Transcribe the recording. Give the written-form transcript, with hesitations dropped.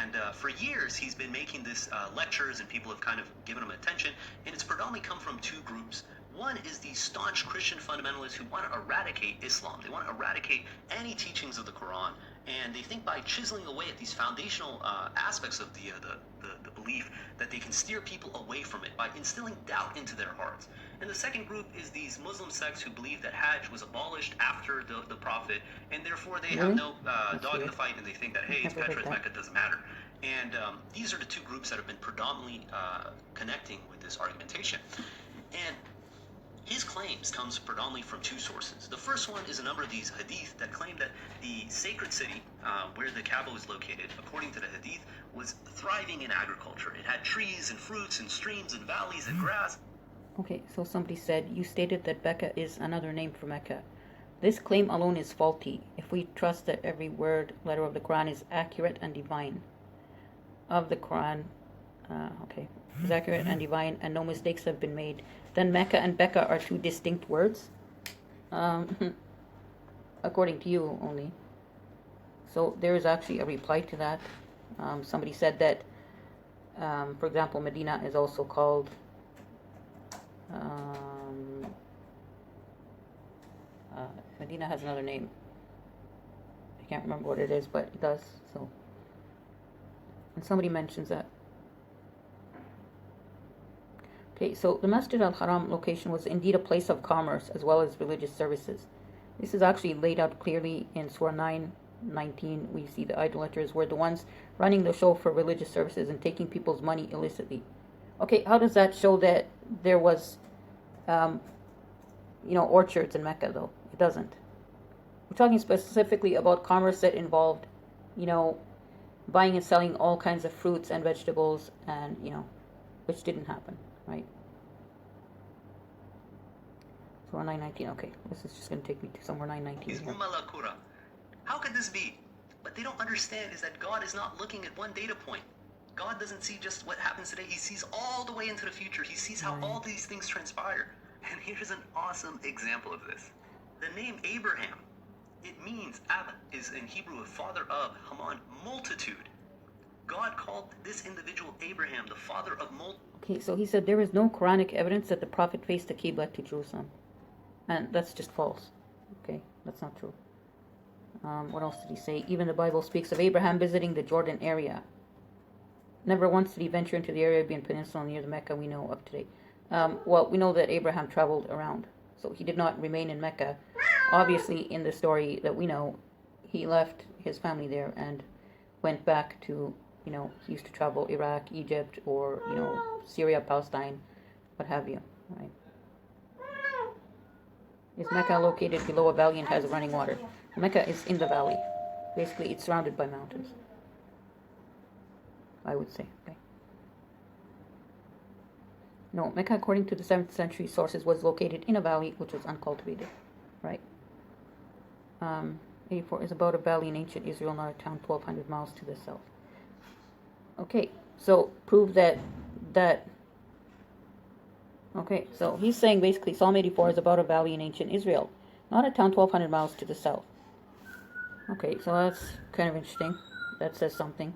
And for years, he's been making this lectures, and people have kind of given him attention. And it's predominantly come from two groups. One is the staunch Christian fundamentalists who want to eradicate Islam. They want to eradicate any teachings of the Quran. And they think by chiseling away at these foundational aspects of the belief that they can steer people away from it by instilling doubt into their hearts. And the second group is these Muslim sects who believe that Hajj was abolished after the Prophet, and therefore they have no dog in the fight, and they think that, hey, it's Petra, it's Mecca, it doesn't matter. And these are the two groups that have been predominantly connecting with this argumentation. And his claims comes predominantly from two sources. The first one is a number of these hadith that claim that the sacred city where the Kaaba was located, according to the hadith, was thriving in agriculture. It had trees and fruits and streams and valleys and grass. Okay, so somebody said, you stated that Becca is another name for Mecca. This claim alone is faulty. If we trust that every word, letter of the Quran is accurate and divine, of the Quran, is accurate and divine, and no mistakes have been made, then Mecca and Becca are two distinct words, according to you only. So there is actually a reply to that. Somebody said that, for example, Medina is also called Medina has another name. I can't remember what it is, but it does. So, and somebody mentions that. Okay, so the Masjid al-Haram location was indeed a place of commerce as well as religious services. This is actually laid out clearly in Surah 9:19. We see the idolaters were the ones running the show for religious services and taking people's money illicitly. Okay, how does that show that there was, orchards in Mecca, though? It doesn't. We're talking specifically about commerce that involved, buying and selling all kinds of fruits and vegetables, and, which didn't happen, right? Surah 9:19, okay. This is just going to take me to somewhere 9:19. How could this be? What they don't understand is that God is not looking at one data point. God doesn't see just what happens today. He sees all the way into the future. He sees how all these things transpire. And here's an awesome example of this. The name Abraham, it means Ab is in Hebrew a father of, Haman, multitude. God called this individual Abraham the father of multitude. Okay, so he said there is no Quranic evidence that the Prophet faced the Qibla to Jerusalem. And that's just false. Okay, that's not true. What else did he say? Even the Bible speaks of Abraham visiting the Jordan area. Never once did he venture into the Arabian Peninsula near the Mecca we know of today. Well, we know that Abraham traveled around, so he did not remain in Mecca. Obviously, in the story that we know, he left his family there and went back to, he used to travel Iraq, Egypt, or, Syria, Palestine, what have you, right? Is Mecca located below a valley and has running water? Mecca is in the valley. Basically, it's surrounded by mountains, I would say. Okay. No, Mecca, according to the 7th century sources, was located in a valley which was uncultivated, right? 84 is about a valley in ancient Israel, not a town 1,200 miles to the south. Okay, so prove that. Okay, so he's saying basically Psalm 84 is about a valley in ancient Israel, not a town 1,200 miles to the south. Okay, so that's kind of interesting. That says something.